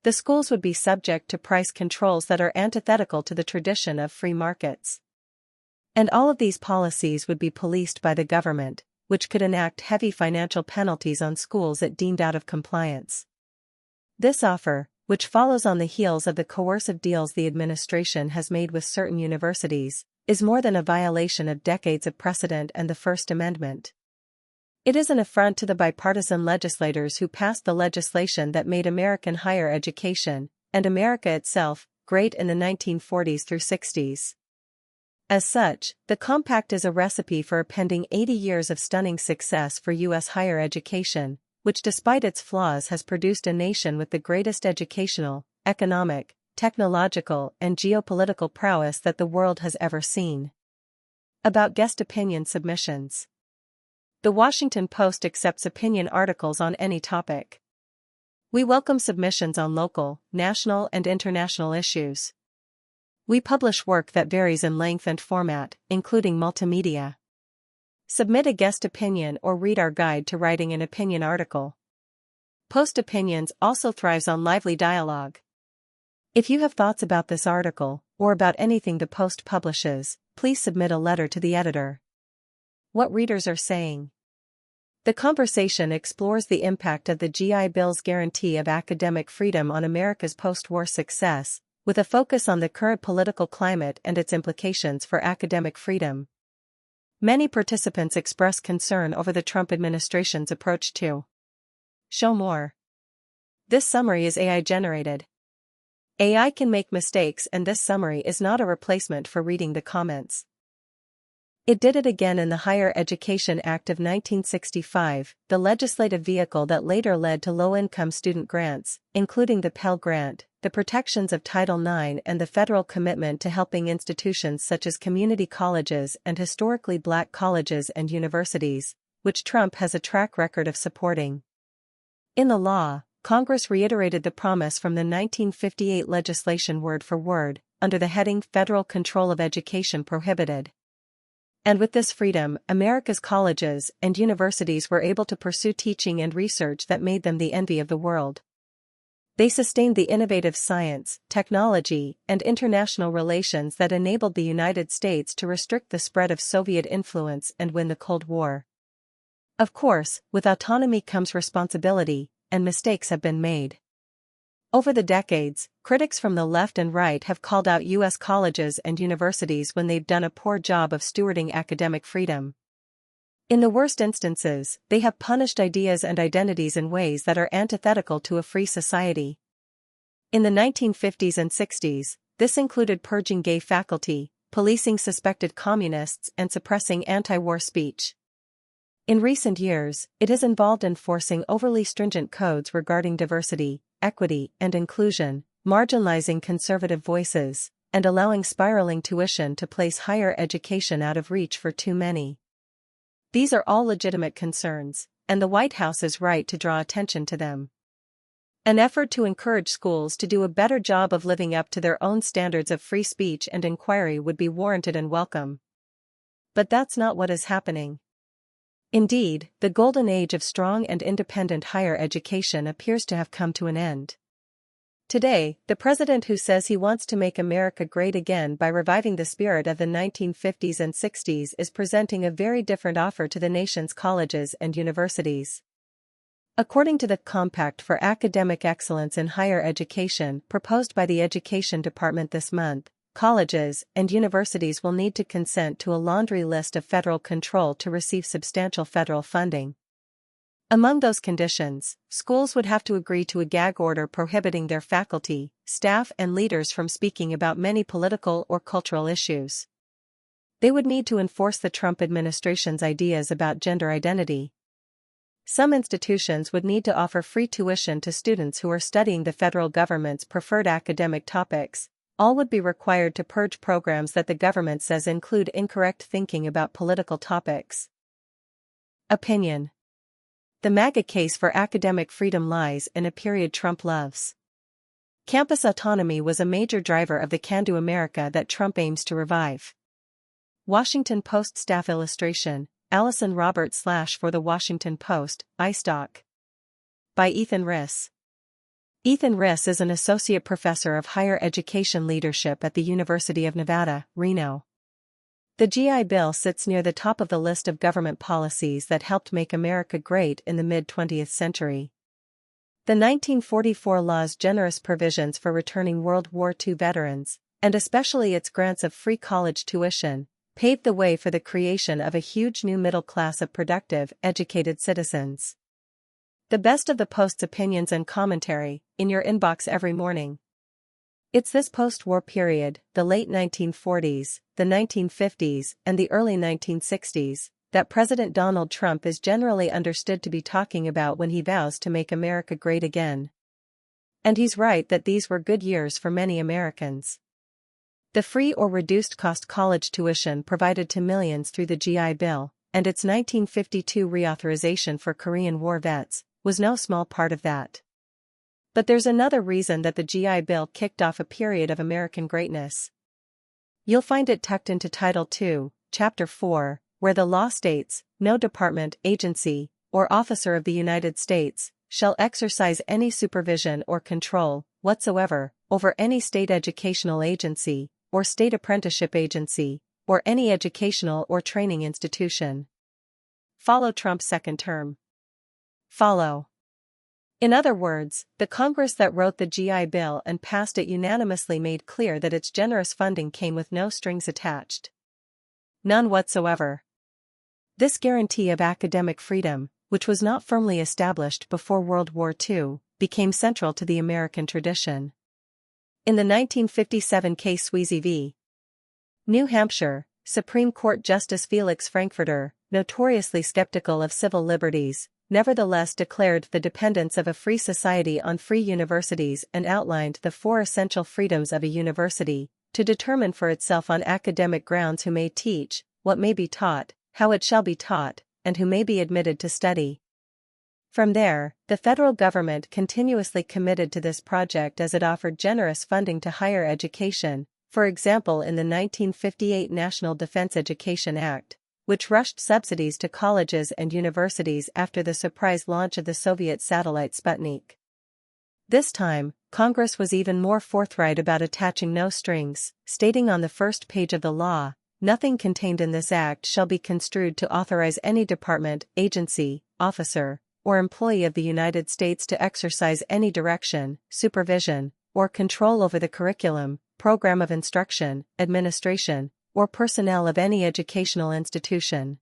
the schools would be subject to price controls that are antithetical to the tradition of free markets. And all of these policies would be policed by the government, which could enact heavy financial penalties on schools it deemed out of compliance. This offer, which follows on the heels of the coercive deals the administration has made with certain universities, is more than a violation of decades of precedent and the First Amendment. It is an affront to the bipartisan legislators who passed the legislation that made American higher education, and America itself, great in the 1940s through 60s. As such, the compact is a recipe for a pending 80 years of stunning success for U.S. higher education, which despite its flaws has produced a nation with the greatest educational, economic, technological, and geopolitical prowess that the world has ever seen. About guest opinion submissions. The Washington Post accepts opinion articles on any topic. We welcome submissions on local, national, and international issues. We publish work that varies in length and format, including multimedia. Submit a guest opinion or read our guide to writing an opinion article. Post Opinions also thrives on lively dialogue. If you have thoughts about this article, or about anything the Post publishes, please submit a letter to the editor. What readers are saying. The conversation explores the impact of the GI Bill's guarantee of academic freedom on America's post-war success, with a focus on the current political climate and its implications for academic freedom. Many participants express concern over the Trump administration's approach to show more. This summary is AI-generated. AI can make mistakes, and this summary is not a replacement for reading the comments. It did it again in the Higher Education Act of 1965, the legislative vehicle that later led to low-income student grants, including the Pell Grant, the protections of Title IX, and the federal commitment to helping institutions such as community colleges and historically black colleges and universities, which Trump has a track record of supporting. In the law, Congress reiterated the promise from the 1958 legislation word for word, under the heading Federal Control of Education Prohibited. And with this freedom, America's colleges and universities were able to pursue teaching and research that made them the envy of the world. They sustained the innovative science, technology, and international relations that enabled the United States to restrict the spread of Soviet influence and win the Cold War. Of course, with autonomy comes responsibility, and mistakes have been made. Over the decades, critics from the left and right have called out U.S. colleges and universities when they've done a poor job of stewarding academic freedom. In the worst instances, they have punished ideas and identities in ways that are antithetical to a free society. In the 1950s and 60s, this included purging gay faculty, policing suspected communists, and suppressing anti-war speech. In recent years, it has involved enforcing overly stringent codes regarding diversity, equity, and inclusion, marginalizing conservative voices, and allowing spiraling tuition to place higher education out of reach for too many. These are all legitimate concerns, and the White House is right to draw attention to them. An effort to encourage schools to do a better job of living up to their own standards of free speech and inquiry would be warranted and welcome. But that's not what is happening. Indeed, the golden age of strong and independent higher education appears to have come to an end. Today, the president who says he wants to make America great again by reviving the spirit of the 1950s and 60s is presenting a very different offer to the nation's colleges and universities. According to the Compact for Academic Excellence in Higher Education proposed by the Education Department this month, colleges and universities will need to consent to a laundry list of federal control to receive substantial federal funding. Among those conditions, schools would have to agree to a gag order prohibiting their faculty, staff, and leaders from speaking about many political or cultural issues. They would need to enforce the Trump administration's ideas about gender identity. Some institutions would need to offer free tuition to students who are studying the federal government's preferred academic topics. All would be required to purge programs that the government says include incorrect thinking about political topics. Opinion. The MAGA case for academic freedom lies in a period Trump loves. Campus autonomy was a major driver of the can-do America that Trump aims to revive. Washington Post staff illustration, Allison Roberts / for the Washington Post, iStock. By Ethan Riss. Ethan Riss is an associate professor of higher education leadership at the University of Nevada, Reno. The GI Bill sits near the top of the list of government policies that helped make America great in the mid-20th century. The 1944 law's generous provisions for returning World War II veterans, and especially its grants of free college tuition, paved the way for the creation of a huge new middle class of productive, educated citizens. The best of the Post's opinions and commentary, in your inbox every morning. It's this post-war period, the late 1940s, the 1950s, and the early 1960s, that President Donald Trump is generally understood to be talking about when he vows to make America great again. And he's right that these were good years for many Americans. The free or reduced-cost college tuition provided to millions through the GI Bill, and its 1952 reauthorization for Korean War vets, was no small part of that. But there's another reason that the GI Bill kicked off a period of American greatness. You'll find it tucked into Title II, Chapter 4, where the law states, "No department, agency, or officer of the United States shall exercise any supervision or control whatsoever over any state educational agency, or state apprenticeship agency, or any educational or training institution." Follow Trump's second term. Follow. In other words, the Congress that wrote the GI Bill and passed it unanimously made clear that its generous funding came with no strings attached. None whatsoever. This guarantee of academic freedom, which was not firmly established before World War II, became central to the American tradition. In the 1957 case Sweezy v. New Hampshire, Supreme Court Justice Felix Frankfurter, notoriously skeptical of civil liberties, nevertheless declared the dependence of a free society on free universities and outlined the 4 essential freedoms of a university, to determine for itself on academic grounds who may teach, what may be taught, how it shall be taught, and who may be admitted to study. From there, the federal government continuously committed to this project as it offered generous funding to higher education, for example in the 1958 National Defense Education Act, which rushed subsidies to colleges and universities after the surprise launch of the Soviet satellite Sputnik. This time, Congress was even more forthright about attaching no strings, stating on the first page of the law, "Nothing contained in this act shall be construed to authorize any department, agency, officer, or employee of the United States to exercise any direction, supervision, or control over the curriculum, program of instruction, administration, or personnel of any educational institution."